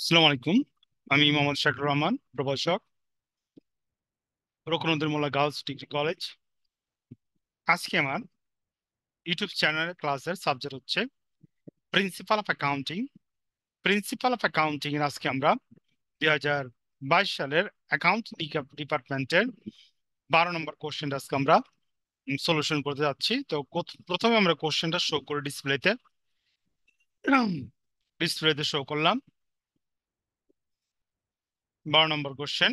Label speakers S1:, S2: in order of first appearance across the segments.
S1: আসসালামু আলাইকুম। আমি মোহাম্মদ শাকুর রহমান, প্রভাষক, রকুনুদ্দিন গার্লস ডিগ্রি কলেজ। আজকে আমার ইউটিউব চ্যানেলের ক্লাসের সাবজেক্ট হচ্ছে principal of accounting. Principal of accounting এর আজকে আমরা 2022 সালের অ্যাকাউন্ট ডিপার্টমেন্টের 12 নম্বর কোশ্চেনটা আজকে আমরা সলিউশন করতে যাচ্ছি। তো প্রথমে আমরা কোশ্চেনটা শো করে ডিসপ্লেতে শো করলাম। 12 নম্বর কোশ্চেন,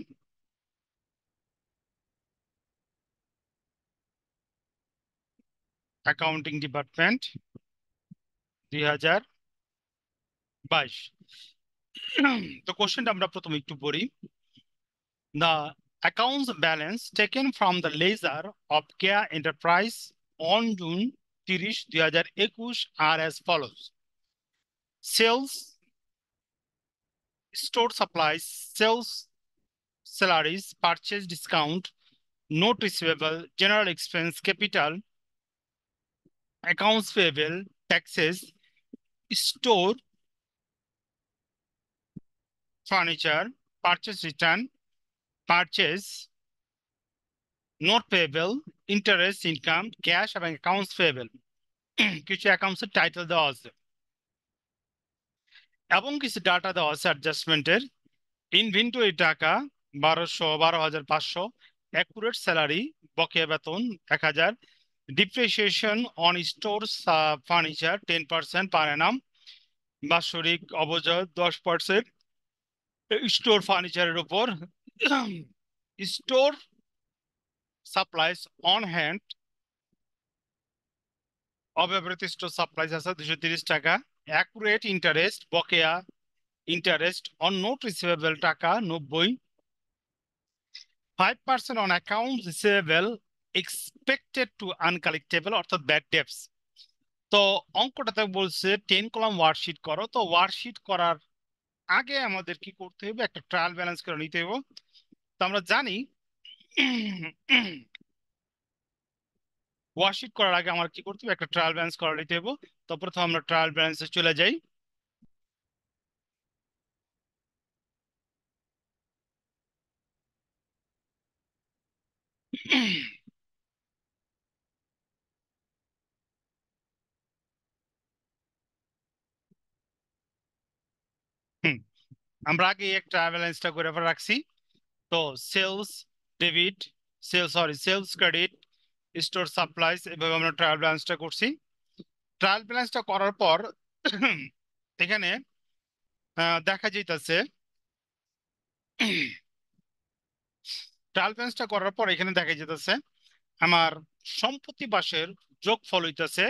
S1: অ্যাকাউন্টিং ডিপার্টমেন্ট 2022। তো কোশ্চেনটা আমরা প্রথমে একটু পড়ি। The accounts balance taken from the ledger of Care Enterprise on June 30, 2021 are as follows: sales, store supplies, sales, salaries, purchase discount, note receivable, general expense, capital, accounts payable, taxes, store, furniture, purchase return, purchase, note payable, interest, income, cash এবং accounts payable। কিছু অ্যাকাউন্টসের title দেওয়া আছে এবং কিছু data দেওয়া আছে অ্যাডজাস্টমেন্টের। Inventory টাকা 12,500, accurate salary বকেয়া বেতন 1,000, ডিপ্রিসিয়েশন অন স্টোর ফার্নিচার 10% পার অ্যানাম, বাৎসরিক অবজয় 10% স্টোর ফার্নিচারের উপর, স্টোর সাপ্লাইজ অন হ্যান্ড অব্যবহৃত স্টোর সাপ্লাইজ আছে 230 টাকা, অ্যাকুরেট ইন্টারেস্ট বকেয়া ইন্টারেস্ট অন নোট রিসিভেবল টাকা 90, 5% on accounts receivable expected to uncollectible অর্থাৎ ব্যাড ডেপস। তো অঙ্কটাতে বলছে 10 কলাম ওয়ার্কশিট করো। তো ওয়ার্কশিট করার আগে আমাদের কি করতে হবে, একটা ট্রায়াল ব্যালেন্স করে নিতে হবে। তো আমরা জানি ওয়ার্কশিট করার আগে আমার কি করতে হবে, একটা ট্রায়াল ব্যালেন্স করে নিতে হবে। তো প্রথমে আমরা ট্রায়াল ব্যালেন্সে চলে যাই। আমরা আগে একটা ট্রায়াল ব্যালেন্সটা করে রাখছি। তো sales debit, sales credit, store supplies, এভাবে আমরা ট্রায়াল ব্যালেন্সটা করছি। ট্রায়াল ব্যালেন্সটা করার পর এখানে দেখা যাইতেছে, ট্রায়াল ব্যালেন্সটা করার পর এখানে দেখা যাইতেছে আমার সম্পত্তি বাসের যোগফল হইতেছে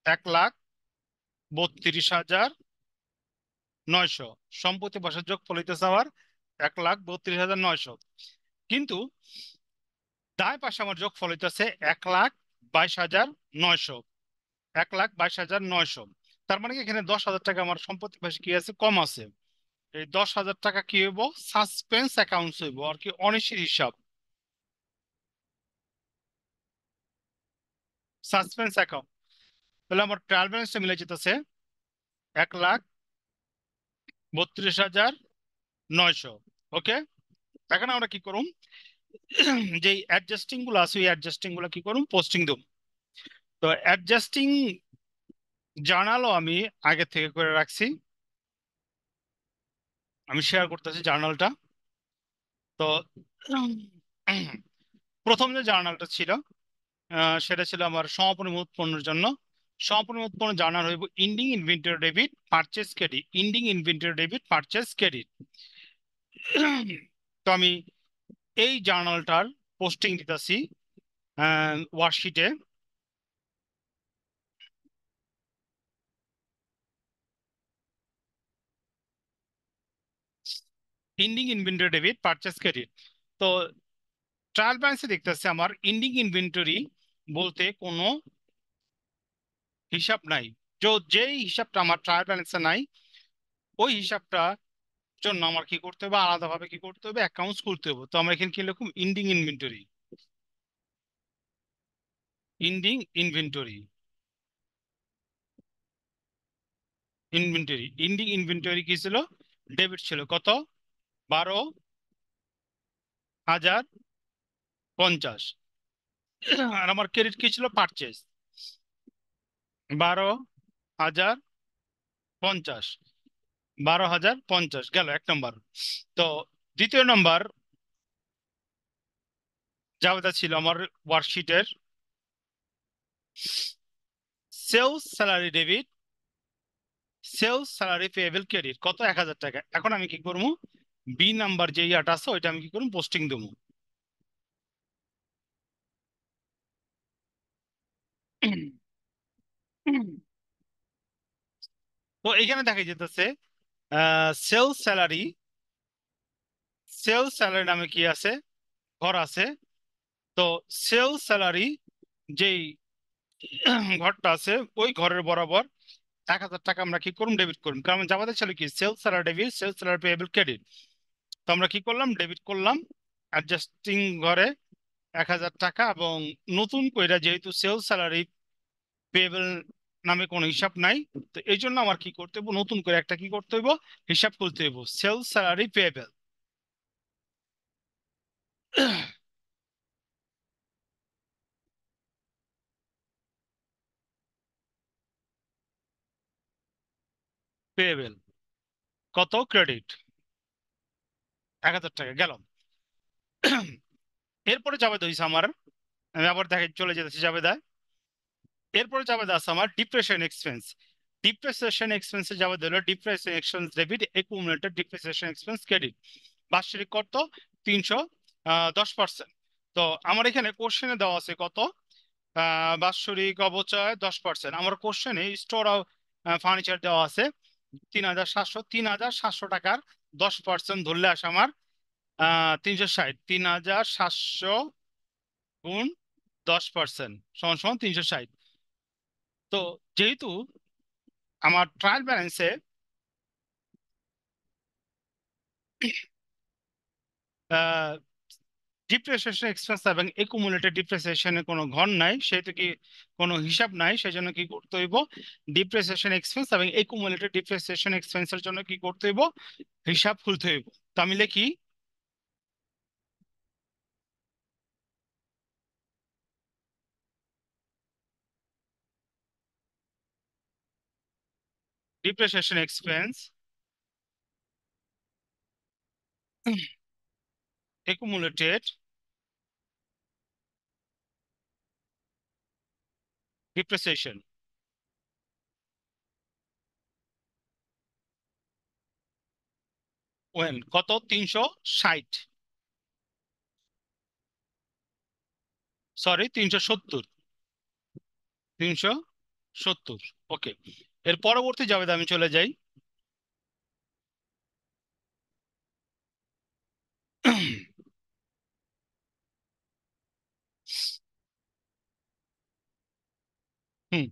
S1: 1,32,900। সম্পত্তি বাসের যোগফল হইতেছে আবার 1,32,900। কিন্তু দায় পাশে আমার যোগফল হইতেছে 1,22,900। 1,22,900, তার মানে কি এখানে 10,000 টাকা আমার সম্পত্তি পাশে কি আছে, কম আছে। এই 10,000 টাকা কি হইব, সাসপেন্স অ্যাকাউন্টস হইব আর কি, অনিশ্চিত হিসাব, সাসপেন্স অ্যাকাউন্ট। তাহলে আমার ট্রায়াল ব্যালেন্সটা মিলে যেতেছে 1,32,900। ওকে, এখন আমরা কি করুম, যে অ্যাডজাস্টিং গুলো আছে ওই অ্যাডজাস্টিং গুলো কি করুম, পোস্টিং দেব। তো অ্যাডজাস্টিং জার্নালও আমি আগে থেকে করে রাখছি, আমি শেয়ার করতেছি জার্নালটা। তো প্রথম যে জার্নালটা ছিল সেটা ছিল আমার সমাপনী উৎপন্নের জন্য। সমাপনী উৎপন্ন জার্নাল হইব ending inventory debit purchase credit, ending inventory debit purchase credit. তো আমি এই জার্নালটার পোস্টিং দিতেছি ওয়ার্কশিটে। Ending inventory debit purchase credit. Trial ট্রায়াল ব্যালেন্সে দেখতেছে আমার ইন্ডিং ইনভেন্টরি বলতে কোনো হিসাব নাই। যেই হিসাবটা আমার ট্রায়াল ব্যালেন্সে নাই, ওই হিসাবটা জন্য আমার কি করতে হবে, আলাদাভাবে কি করতে হবে, অ্যাকাউন্টস করতে হবে। তো আমরা এখানে কি লিখুম, ending inventory, ending inventory, ending inventory কি ছিল, ডেবিট ছিল কত? 12,050। আর আমার ক্রেডিট কি ছিল? পারচেজ 12,050। 12,050 গেল এক নম্বর। তো দ্বিতীয় নম্বর যা ছিল আমার ওয়ার্কশিটের, sales salary debit, sales salary payable credit কত? 1,000 টাকা। এখন আমি কি করবো? বি নাম্বার যে ইয়াটা আছে ওইটা আমি কি করবো? পোস্টিং দেবো। তো এখানে দেখা যেতেছে সেলস স্যালারি, সেলস স্যালারি নামে কি আছে? ঘর আছে। তো সেলস স্যালারি যেই ঘরটা আছে ওই ঘরের বরাবর 1,000 টাকা আমরা কি করুন? ডেবিট করুন। কারণ আমাদের ছিল কি? Sales salary debit, sales salary payable credit. তো আমরা কি করলাম? ডেবিট করলাম অ্যাডজাস্টিং ঘরে 1,000 টাকা। এবং নতুন কইরা যেহেতু সেলস স্যালারি পেয়েবল নামে কোনো হিসাব নাই, তো এই জন্য আমার কি করতে হবে? নতুন করে একটা কি করতে হইব? হিসাব করতে হইব, সেলস স্যালারি পেয়েবল। পেয়েবল কত? ক্রেডিট 1,000 টাকা গেল। এরপরে যাবে হইছে আমার, আমি আবার দেখে চলে যেতেছি যাবে দেয়। এরপরে যাবে আছে আমার ডিপ্রেশন এক্সপেন্স। ডিপ্রেসিয়েশন এক্সপেন্সে যাবে হলো ডিপ্রেসিয়েশন এক্সপেন্স ডেবিট, একুমুলেটেড ডিপ্রেসিয়েশন এক্সপেন্স ক্রেডিট। বাৎসরিক কত? 310%। তো আমার এখানে কোশ্চেনে দেওয়া আছে কত? বাৎসরিক অবচয় 10%। আমার কোশ্চেনে স্টোর ফার্নিচার দেওয়া আছে 3,700। 3,700 টাকার 10% ধরলে আসে আমার 360। 3,700 গুণ 10% সমান সমান 360। তো যেহেতু আমার ট্রায়াল ব্যালেন্সে ডিপ্রিসিয়েশন এক্সপেন্স এবং একুমুলেটেড ডিপ্রিসিয়েশনের কোনো ঘর নাই, সেহেতু কি কোনো হিসাব নাই, সেই জন্য কি করতে হইব? ডিপ্রিসিয়েশন এক্সপেন্স এবং একুমুলেটেড ডিপ্রিসিয়েশন এক্সপেন্সের জন্য কি করতে হইব? হিসাব খুলতে হইব। তো আমি লিখি ডিপ্রিসিয়েশন এক্সপেন্স একুমুলেটেড ডিপ্রিসিয়েশন ওয়েন কত? 360, সরি 370। 370। ওকে। এর পরবর্তী জাবেদা আমি চলে যাই। হুম।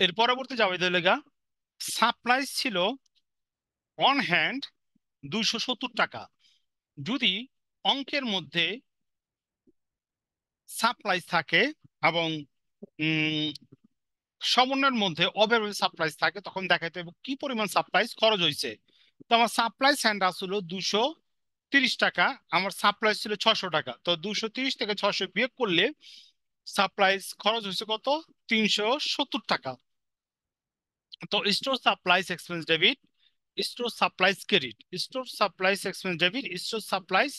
S1: এর পরবর্তী জাবেদা লেগা সাপ্লাইজ ছিল অন হ্যান্ড 270 টাকা। যদি অঙ্কের মধ্যে সাপ্লাইজ থাকে এবং উম, সমন্বয়ের মধ্যে অব্যবহৃত সাপ্লাইজ থাকে, তখন দেখাইতে হবে কি পরিমাণ সাপ্লাইজ খরচ হয়েছে। তো আমার সাপ্লাইজ হ্যান্ড আসলো 230 টাকা, আমার সাপ্লাইজ ছিল 600 টাকা। তো 230 থেকে 600 বিয়োগ করলে সাপ্লাইজ খরচ হয়েছে কত? 370 টাকা। তো store supplies expense debit, store supplies credit, store supplies expense debit, store supplies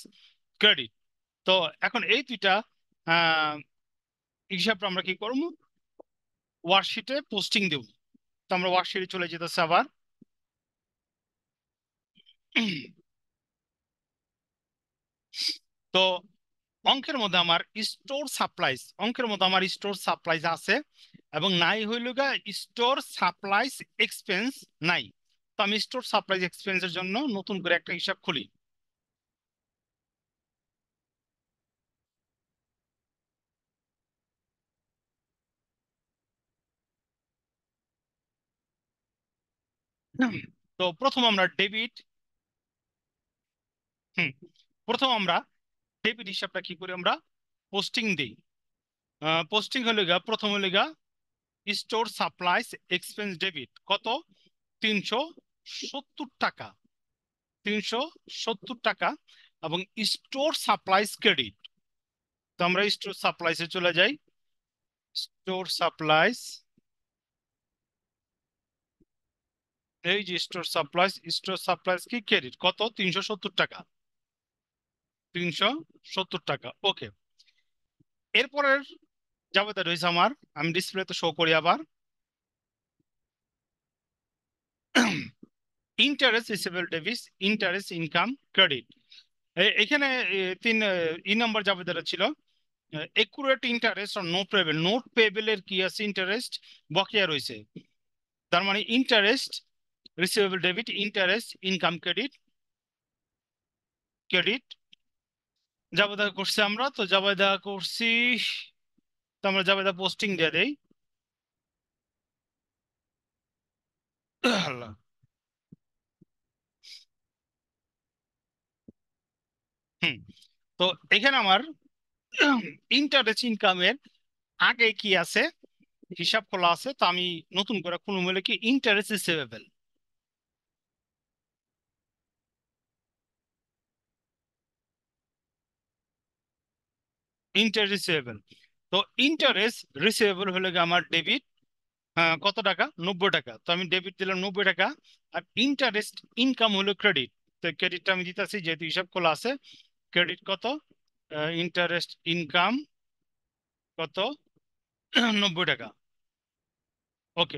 S1: credit. তো এখন এই দুইটা আহ হিসাবটা আমরা কি করবো? ওয়ার্কশিটে পোস্টিং দেব। তো আমরা ওয়ার্কশিটে চলে যেতেছে আবার। তো অঙ্কের মধ্যে আমার স্টোর সাপ্লাইজ আছে এবং নাই হইল গা স্টোর সাপ্লাইজ এক্সপেন্স নাই। তো আমি স্টোর সাপ্লাইজ এক্সপেন্সের জন্য নতুন করে একটা হিসাব খুলি। তো প্রথম আমরা ডেবিট, হুম, প্রথম আমরা ডেবিট হিসাবটা কি করি? আমরা পোস্টিং দিই। পোস্টিং হলে গা প্রথম হলে গা স্টোর সাপ্লাইজ এক্সপেন্স ডেবিট কত? 370 টাকা। 370 টাকা এবং স্টোর সাপ্লাইস ক্রেডিট। তো আমরা স্টোর সাপ্লাইসে চলে যাই। স্টোর সাপ্লাইস, এই যে স্টোর সাপ্লাইস কি ক্রেডিট কত? 370 টাকা। 370 টাকা, ওকে। এরপরের যাবতীয় রয়েছে আমার, আমি ডিসপ্লেতে শো করি আবার। Interest receivable debit, interest income credit. এখানে তিন নাম্বার যাবতীয়টা ছিল একুরেট ইন্টারেস্ট আর নোট পেয়েবল। নোট পেয়েবলের কি আছে? ইন্টারেস্ট বকেয়া রয়েছে। তার মানে interest receivable debit, interest income credit, credit জাবেদা করছি আমরা। তো জাবেদা করছি, তো আমরা জাবেদা পোস্টিং দিয়ে দেই। আল্লাহ। হুম, তো এখানে আমার ইন্টারেস্ট ইনকামের আগে কি আছে হিসাব খোলা আছে, তো আমি নতুন করে খুলুম বলে কি ইন্টারেস্ট রিসিভেবল। ইন্টারেস্ট রিসিভেবল, তো ইন্টারেস্ট রিসিভেবল হলো গিয়ে আমার ডেবিট। কত টাকা? 90 টাকা। তো আমি ডেবিট দিলাম 90 টাকা। আর ইন্টারেস্ট ইনকাম হলো ক্রেডিট। তো ক্রেডিটটা আমি দিতেছি যেহেতু হিসাব খোলা আছে। ক্রেডিট কত? ইন্টারেস্ট ইনকাম কত? 90 টাকা, ওকে।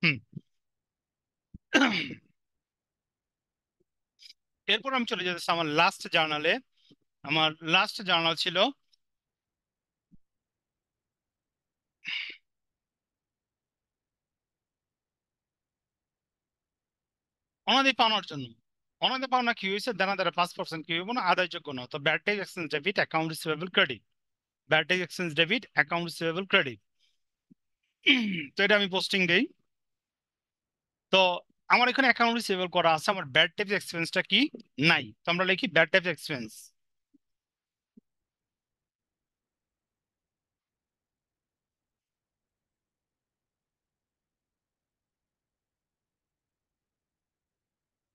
S1: হুম। এরপর আমি চলে যেতেছি আমার লাস্ট জার্নালে। আমার লাস্ট জার্নাল ছিল অনাদি পাওনার জন্য। অনাদি পাওনা কি হয়েছে? দেনা দ্বারা 5% কি হইব না, আদায়যোগ্য না। তো bad debts expense debit account receivable credit, bad debts expense debit account receivable credit. তো এটা আমি পোস্টিং দেই। তো আমার এখানে অ্যাকাউন্ট রিসিভেবল করা আছে, আমার ব্যাড টেক্স এক্সপেন্সটা কি নাই। তো আমরা লিখি bad debts expense.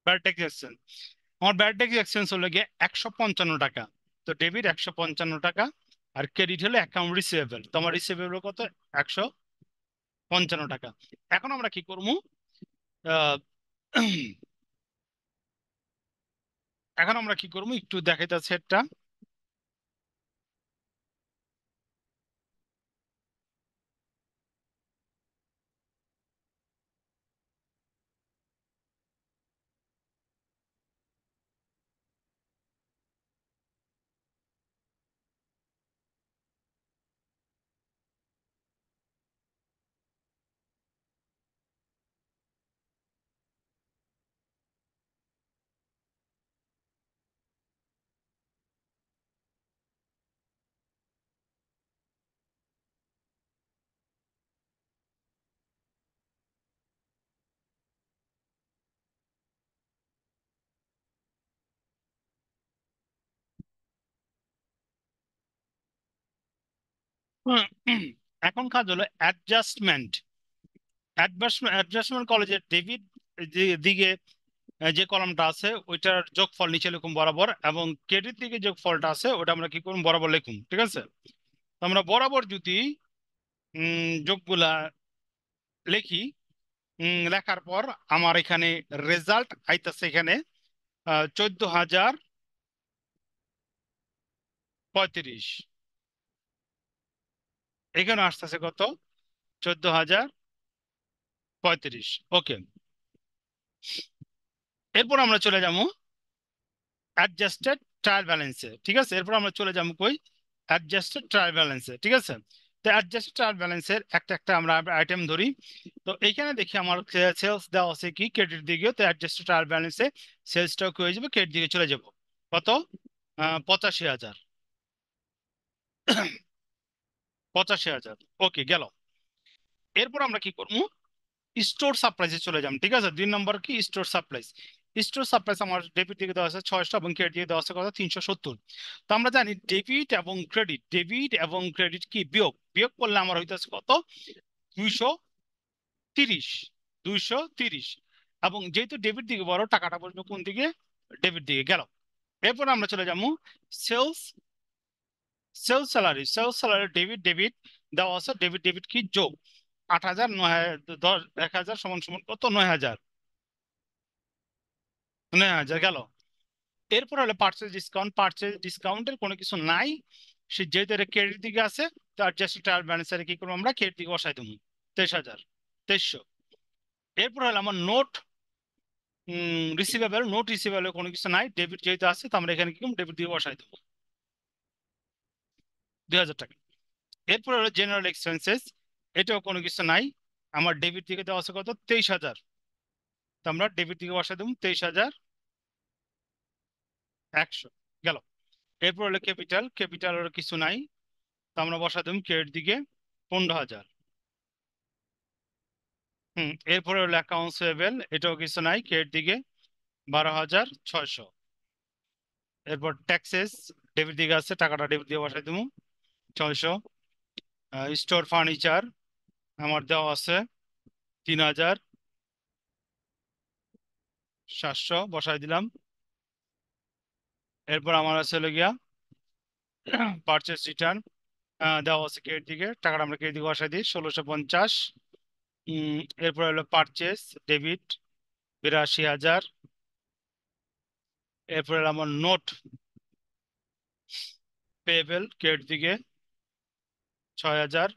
S1: Bad debts expense, আমার ব্যাড টেক্স এক্সপেন্স হলো গিয়ে 155 টাকা। তো ডেবিট 155 টাকা, আর ক্রেডিট হলো অ্যাকাউন্ট রিসিভেবল। তো আমার রিসিভেবল কত? 155 টাকা। এখন আমরা কি করবো? আহ, এখন আমরা কি করবো একটু দেখাইতেছে এটা। এখন কাজ হলো অ্যাডজাস্টমেন্ট। অ্যাডজাস্টমেন্ট কলেজের ডেবিট দিকে যে কলামটা আছে ওইটার যোগফল নিচে লিখুন বরাবর, এবং ক্রেডিট দিকে যোগফলটা আছে ওটা আমরা কি করুন বরাবর লিখুন, ঠিক আছে? তো আমরা বরাবর যদি যোগগুলা লিখি, লেখার পর আমার এখানে রেজাল্ট আইতাছে এখানে 14,035। এখানে আসতেছে কত? 14,035, ওকে। এরপর আমরা চলে যাবো অ্যাডজাস্টেড ট্রায়াল ব্যালেন্সে, ঠিক আছে? এরপর আমরা চলে যাবো কই? অ্যাডজাস্টেড ট্রায়াল ব্যালেন্সে, ঠিক আছে? তো অ্যাডজাস্ট ট্রায়াল ব্যালেন্সের একটা একটা আমরা আইটেম ধরি। তো এইখানে দেখি আমার সেলস দেওয়া আছে কি ক্রেডিট দিকেও, তো অ্যাডজাস্ট ট্রায়াল ব্যালেন্সে সেলসটাও কি হয়ে যাবে, ক্রেডিট দিকে চলে যাব। কত? 85,000। 85,000, ওকে গেল। এরপর আমরা কি করবো, স্টোর সাপ্লাইসে চলে যাম। ঠিক আছে, 2 নম্বর কি স্টোর সাপ্লাইস। স্টোর সাপ্লাইস আমার ডেবিট দিকে দেওয়া আছে 600 এবং ক্রেডিট দিকে দেওয়া আছে কত, 370। তো আমরা জানি ডেবিট এবং ক্রেডিট কি বিয়োগ বিয়োগ করলে আমার হইতেছে কত, 230। 230, এবং যেহেতু ডেবিট দিকে বড়, টাকাটা বসবে কোন দিকে, ডেবিট দিকে গেল। এরপর আমরা চলে যাবো sales sales salary debit debit দেওয়া আছে, ডেবিট ডেবিট কি যোগ 8,000 10 1,000 সমান সমান কত, 9,000। 9,000 গেল। এরপর হলো পারচেজ ডিসকাউন্টের কোনো কিছু নাই, সে যেহেতু এটা ক্রেডিট দিকে আছে, তার জাস্ট ট্রায়াল ব্যালেন্সারে কি করবো, আমরা ক্রেডিট দিকে বসাই দেবো 23,000, 2300। এরপর হলো আমার নোট রিসিভেবল কোনো কিছু নাই, ডেবিট যেহেতু আছে, তো আমরা এখানে কি করবো, ডেবিট দিয়ে বসাই দেবো 2,000 টাকা। এরপর হলো জেনারেল এক্সপেন্সেস, এটাও কোনো কিছু নাই, আমার ডেবিট দিকে দেওয়া আছে কত, 23,000, তো আমরা ডেবিট দিকে বসাই দেবো 23,100 গেল। এরপর হলো ক্যাপিটাল হলো কিছু নাই, তো আমরা বসাই দেবো ক্রেডিট দিকে 15,000। এরপরে হলো অ্যাকাউন্টস পেয়েবল, এটাও কিছু নাই, ক্রেডিট দিকে 12,600। এরপর ট্যাক্সেস ডেবিট দিকে আছে, টাকাটা ডেবিট দিয়ে বসাই দেবো 600। স্টোর ফার্নিচার আমার দেওয়া আছে 3,700, বসাই দিলাম। এরপর আমার আছে হলো গিয়া পারচেস রিটার্ন দেওয়া আছে ক্রেডিট দিকে, টাকাটা আমরা ক্রেডিট দিকে বসাই দিই 1,650। এরপর হলো পারচেস ডেবিট 82,000। এরপর হলো আমার নোট পেয়েবল ক্রেডিট দিকে 6,000।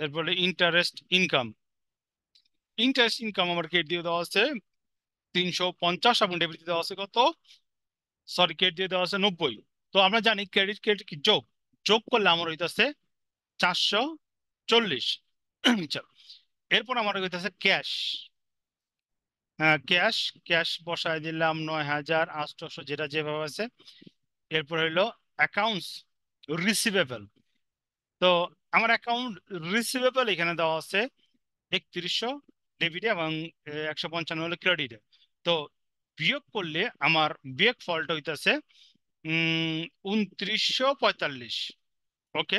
S1: এরপরে ইন্টারেস্ট ইনকাম আমার ক্রেডিট দিয়ে দেওয়া আছে 350, এবং ডেবিট দিয়ে দেওয়া আছে কত, সরি ক্রেডিট দিয়ে দেওয়া আছে 90। তো আমরা জানি ক্রেডিট ক্রেডিট কি যোগ, যোগ করলে আমার হইতেছে 440। চলো, এরপর আমার হইতেছে ক্যাশ। হ্যাঁ, ক্যাশ ক্যাশ বসায় দিলাম 9,800, যেটা যেভাবে আছে। এরপর হইলো অ্যাকাউন্টস রিসিভেবল, তো আমার অ্যাকাউন্ট রিসিভেবল এখানে দেওয়া আছে 3,100 ডেবিটে এবং 155 হলো ক্রেডিটে। তো বিয়োগ করলে আমার বিয়োগ ফলটা হইতেছে 2,945। ওকে,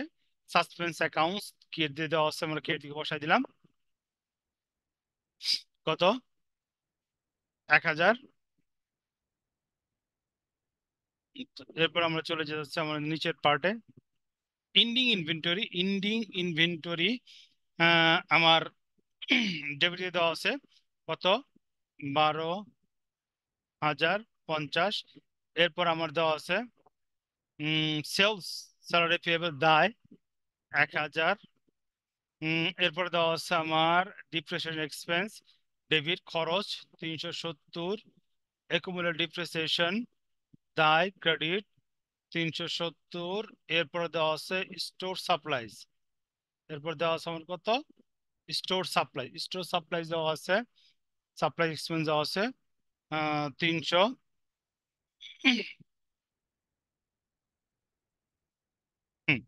S1: সাসপেন্স অ্যাকাউন্টস কি দিয়ে দেওয়া আছে, আমরা কে দিকে বসাই দিলাম কত, 1,000। এরপর আমরা চলে যাচ্ছি আমার নিচের পার্টে, ইন্ডিং ইনভেন্টরি আমার ডেবিটে দেওয়া আছে কত, 12,050। এরপর আমার দেওয়া আছে সেলস স্যালারি পেয়েবল দায় 1,000। এরপর দেওয়া আছে আমার ডিপ্রেশন এক্সপেন্স ডেবিট খরচ 370। একুমুলেট ডিপ্রিসিয়েশন দায় ক্রেডিট 370। এরপর দেওয়া আছে স্টোর সাপ্লাইজ, এরপর দেওয়া আছে আমার কত, স্টোর সাপ্লাইজ দেওয়া আছে, সাপ্লাই এক্সপেন্স দেওয়া আছে 300। হুম,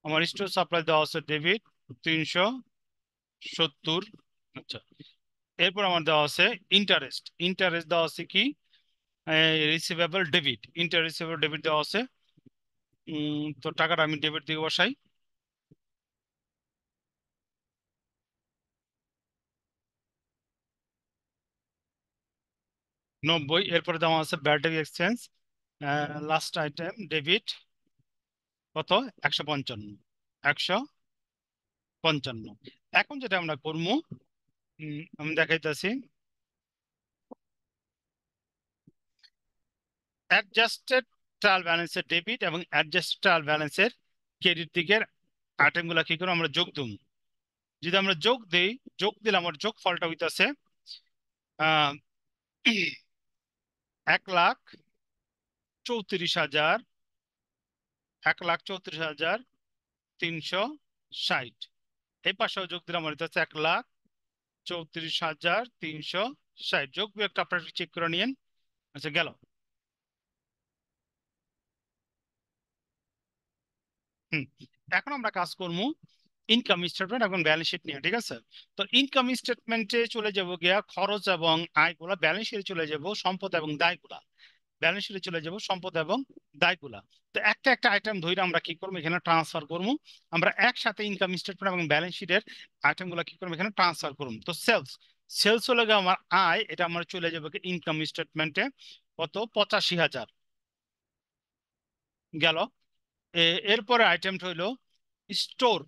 S1: আমার স্টোর সাপ্লাই দেওয়া আছে ডেবিট 370। আচ্ছা, এরপর আমার দেওয়া আছে ইন্টারেস্ট দেওয়া আছে কি, রিসিভেবল ডেবিট, রিসিভেবল ডেবিট দেওয়া আছে। তো টাকাটা আমি ডেবিট দিকে বসাই 90। এরপরে দেওয়া আছে battery exchange last item debit কত, 155। 155। এখন যেটা আমরা করবো, আমি দেখাইতেছি অ্যাডজাস্টেড ট্রায়াল ব্যালেন্সের ডেবিট এবং অ্যাডজাস্টেড ট্রায়াল ব্যালেন্সের ক্রেডিট দিকের আইটেম গুলা কি করে আমরা যোগ দেব। যদি আমরা যোগ দিই, যোগ দিলে আমার যোগ ফলটা হইতেছে আহ 1,34,000, 1,34,340 ষাট। এই পাশেও যোগ দিলাম, আমার হচ্ছে 1,34,360। যোগ বিয়োগটা আপনারা চেক করে নিয়েন। আচ্ছা, গেল। হুম। এখন আমরা কাজ করবো ইনকাম স্টেটমেন্ট এবং ব্যালেন্স শিট নিয়ে, ঠিক আছে? তো ইনকাম স্টেটমেন্টে চলে যাব গিয়া খরচ এবং আয়গুলা, ব্যালেন্স শিটে চলে যাব সম্পদ এবং দায়গুলা। ব্যালেন্স শিটে চলে যাব সম্পদ এবং দায়গুলা। তো একটা একটা আইটেম ধরে আমরা কি করবো, এখানে ট্রান্সফার করবো। আমরা একসাথে ইনকাম স্টেটমেন্ট এবং ব্যালেন্স শিটের আইটেম গুলা কি করবো, এখানে ট্রান্সফার করবো। তো সেলস, সেলস হলে গিয়ে আমার আয়, এটা আমার চলে যাবে ইনকাম স্টেটমেন্টে কত, 85,000। গেল। এরপরে আইটেমটা হইলো স্টোর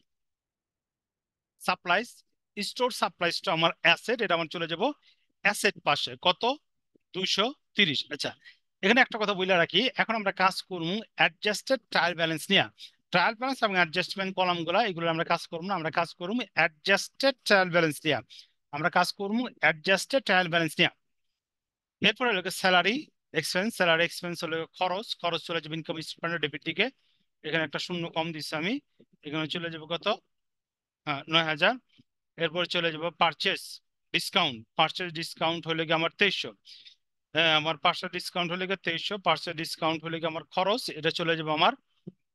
S1: সাপ্লাইস। স্টোর সাপ্লাইসটা আমার অ্যাসেট, এটা আমার চলে যাব অ্যাসেট পাশে কত, 230। আচ্ছা, এখানে একটা কথা বলে রাখি, এখন আমরা কাজ করবো অ্যাডজাস্টেড ট্রায়াল ব্যালেন্স নিয়ে। ট্রায়াল ব্যালেন্স এবং অ্যাডজাস্টমেন্ট কলাম গুলা, এগুলো আমরা কাজ করবো না, আমরা কাজ করবো অ্যাডজাস্টেড ট্রায়াল ব্যালেন্স নিয়ে। আমরা কাজ করবো অ্যাডজাস্টেড ট্রায়াল ব্যালেন্স নিয়ে। এরপরে হলো স্যালারি এক্সপেন্স। স্যালারি এক্সপেন্স হলো খরচ, খরচ চলে যাবে ইনকাম স্টেটমেন্টের ডেবিট দিকে। এখানে একটা শূন্য কম দিচ্ছি আমি, এখানে চলে যাবে কত, হ্যাঁ, 9,000। এরপর চলে যাব পারচেস ডিসকাউন্ট। পারচেস ডিসকাউন্ট হলে গিয়ে আমার 2300। হ্যাঁ, আমার পার্সেল ডিসকাউন্ট হলে গিয়ে 2300। পার্সেল ডিসকাউন্ট হলে গিয়ে আমার খরচ, এটা চলে যাবে আমার,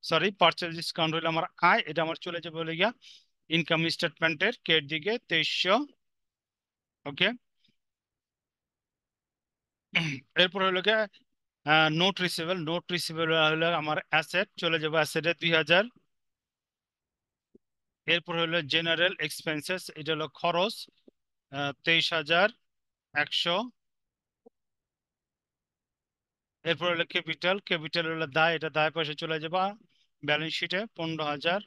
S1: সরি, পার্সেল ডিসকাউন্ট হলে আমার আয়, এটা আমার চলে যাবে হলে গিয়া ইনকাম স্টেটমেন্টের কের দিকে 2300। ওকে। এরপর হলো গিয়ে নোট রিসিভেবল। নোট রিসিভেবল হলে আমার অ্যাসেট, চলে যাবে অ্যাসেটে 2000। এরপর হলো জেনারেল এক্সপেন্সেস, এটা হলো খরচ, 23,100। এরপর হলো ক্যাপিটাল। ক্যাপিটাল হলো দায়, এটা দায় পয়সা চলে যাবে ব্যালেন্স শিটে 15,000।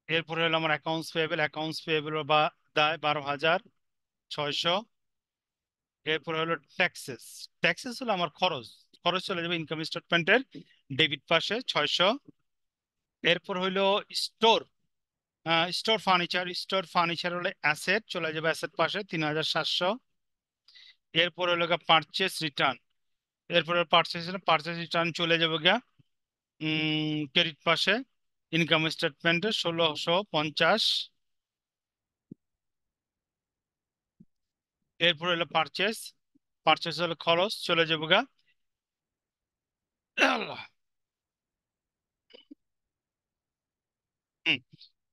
S1: এরপরে হলো আমার অ্যাকাউন্টস পেয়েবল। অ্যাকাউন্টস পেয়েবল বা দায় 12,600। এরপরে হলো ট্যাক্সেস। ট্যাক্সেস হলো আমার খরচ, খরচ চলে যাবে ইনকাম স্টেটমেন্টের ডেবিট পাশে 600। এরপর হইলো store, store furniture. Store furniture হলে অ্যাসেট, চলে যাবে অ্যাসেট পাশে 3,700। এরপর হলো পারচেস রিটার্ন। এরপরে পারচেস পারচেস রিটার্ন চলে যাবে গিয়া ক্রেডিট পাশে ইনকাম স্টেটমেন্টে 1,650। এরপর হলো পারচেস, পারচেস হলো খরচ, চলে যাবো গা,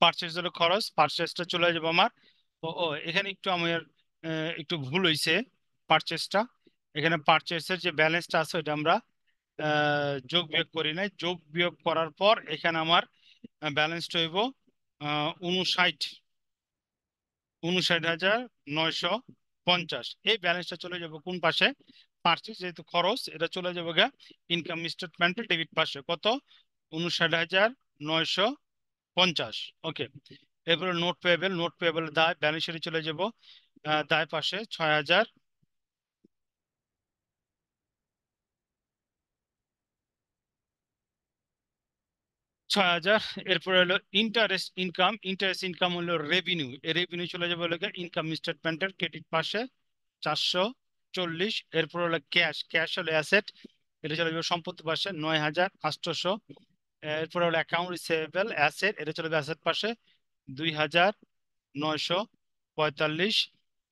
S1: পারচেস হলো খরচ, পারচেসটা চলে যাবো আমার। ও এখানে একটু আমার একটু ভুল হয়েছে। পারচেসটা, এখানে পারচেসের যে ব্যালেন্সটা আছে ওইটা আমরা যোগ বিয়োগ করি নাই। যোগ বিয়োগ করার পর এখানে আমার ব্যালেন্সটা হইব 59, 59,950। এই ব্যালেন্সটা চলে যাবে কোন পাশে, পারচেস যেহেতু খরচ, এটা চলে যাবে গা ইনকাম স্টেটমেন্টে ডেবিট পাশে কত, 59,950। ওকে। এরপরে নোট পেয়েবল। নোট পেয়েবল দায়, ব্যালেন্স শিটে চলে যাব দায় পাশে 6,000। 6,000। এরপরে হলো ইন্টারেস্ট ইনকাম। ইন্টারেস্ট ইনকাম হলো রেভিনিউ। এই রেভিনিউ চলে যাবে হলো ইনকাম স্টেটমেন্টের ক্রেডিট পাশে 440। এরপর হলো ক্যাশ। ক্যাশ হলো অ্যাসেট, এটা চলে যাবে সম্পত্তি পাশে 9,800। এরপরে হলো অ্যাকাউন্ট রিসিভেবল অ্যাসেট, এটা চলে যাবে অ্যাসেট পাশে 2,945।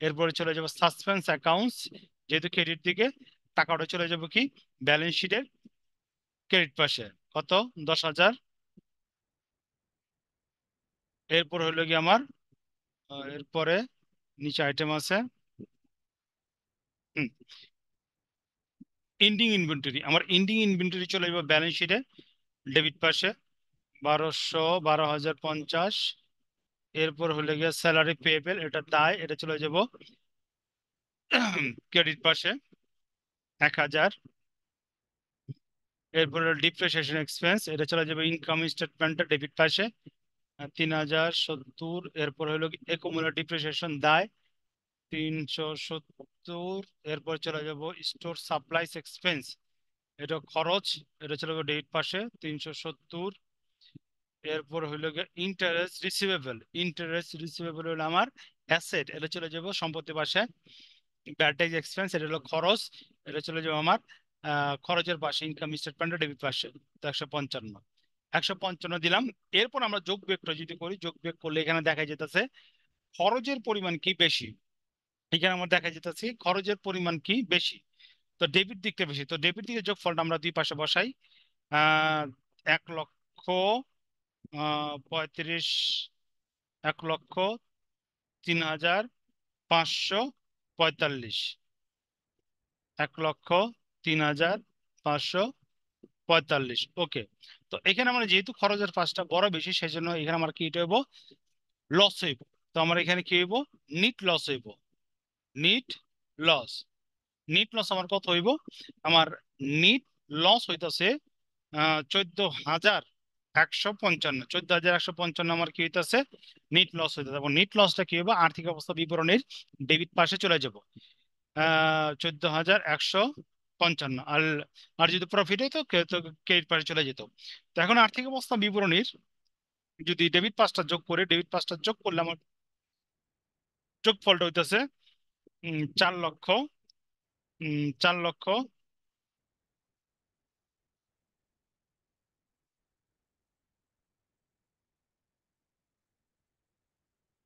S1: এরপরে চলে যাবে সাসপেন্স অ্যাকাউন্টস, যেহেতু ক্রেডিট দিকে, টাকাটা চলে যাবে কি ব্যালেন্স শিটের ক্রেডিট পাশে কত, 10,000। এরপর হলো কি আমার এরপরে নিচে আইটেম আছে এন্ডিং ইনভেন্টরি। আমার এন্ডিং ইনভেন্টরি চলে যাবে ব্যালেন্স শিটে ডেবিট পাশে 12,50। এরপর হলে গিয়ে স্যালারি পেয়েবল, এটা দায়, এটা চলে যাব ক্রেডিট পাশে 1,000। এরপর ডিপ্রিসিয়েশন এক্সপেন্স, এটা চলে যাবে ইনকাম স্টেটমেন্টে ডেবিট পাশে 3,070। এরপর হলো একুমুলেট ডিপ্রিসিয়েশন দায় 370। এরপর চলে যাব স্টোর সাপ্লাইস এক্সপেন্স, এটা খরচ, এটা চলে যাবে ডেবিট পাশে 370। এরপর হইলো গিয়ে ইন্টারেস্ট রিসিভেবল। ইন্টারেস্ট রিসিভেবল হলো আমার অ্যাসেট, এটা চলে যাব সম্পত্তি পাশে। ব্যাড ট্যাক্স এক্সপেন্স, এটা হলো খরচ, এটা চলে যাবে আমার খরচের পাশে ইনকাম স্টেটমেন্টের ডেবিট পাশে 155। 155 দিলাম। এরপর আমরা যোগ বিয়োগটা যদি করি, যোগ বিয়োগ করলে এখানে দেখা যেতেছে খরচের পরিমাণ কি বেশি। এখানে আমার দেখা যেতেছে খরচের পরিমাণ কি বেশি, তো ডেবিট দিকটা বেশি। তো ডেবিট দিকের যোগফলটা আমরা দুই পাশে বসাই। 1 লক্ষ 35, 1,03,545, 1,03,545। ওকে। তো এখানে আমরা যেহেতু খরচের পাঁচটা বড় বেশি, সেই জন্য এখানে আমার কি হইব, লস হইব। তো আমার এখানে কি হইব, নিট লস হইব। নিট লস, নিট লস আমার কত হইব, আমার নিট লস হইতাছে 14,155। 14,155 আমার কি হইতাছে, নিট লস হইতেছে। এবং নিট লসটা কি হবে, আর্থিক অবস্থা বিবরণীর ডেবিট পাশে চলে যাব। 14,155। আর আর যদি প্রফিট হইতো তো ক্রেডিট পাশে চলে যেত। তো এখন আর্থিক অবস্থা বিবরণীর যদি ডেবিট পাঁচটা যোগ করে, ডেবিট পাঁচটা যোগ করলে আমার যোগফলটা হইতেছে 4 লক্ষ, 4 লক্ষ।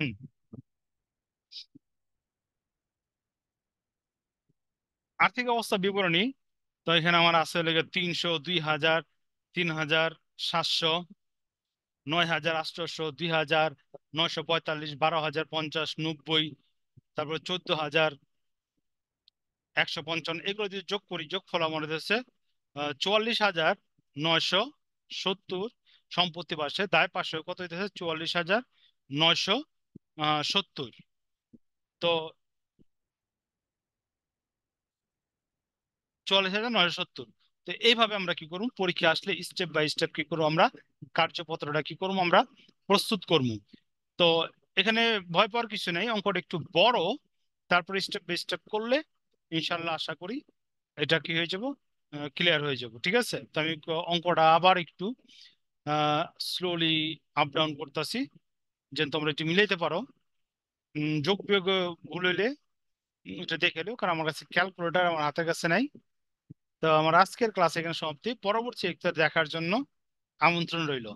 S1: হুম, আর্থিক অবস্থা বিবরণী। তো এখানে আমার আছে লেগে 300, 2,000, 3,000, 700, 9,000, 800, 2,000, 945, 12,000, 50, 90, তারপরে 14,155। এগুলো যদি যোগ করি, যোগ ফল আমার হচ্ছে 44,970। সম্পত্তি পাশে দায় পাশে কত হইতেছে, 44,970। তো 44,970। তো এইভাবে আমরা কি করবো, পরীক্ষা আসলে স্টেপ বাই স্টেপ কি করবো আমরা, কার্যপত্রটা কি করবো আমরা প্রস্তুত করবো। তো এখানে ভয় পাওয়ার কিছু নেই, অঙ্কটা একটু বড়। তারপর স্টেপ বাই স্টেপ করলে ইনশাল্লাহ আশা করি এটা কি হয়ে যাব, ক্লিয়ার হয়ে যাব। ঠিক আছে, তো আমি অঙ্কটা আবার একটু স্লোলি আপ ডাউন করতেছি, যেন তোমরা একটু মিলাইতে পারো। যোগ বিয়োগ ভুল হইলে এটা দেখে এলো, কারণ আমার কাছে ক্যালকুলেটর আমার হাতের কাছে নাই। তো আমার আজকের ক্লাস এখানে সমাপ্তি। পরবর্তী একটা দেখার জন্য আমন্ত্রণ রইল।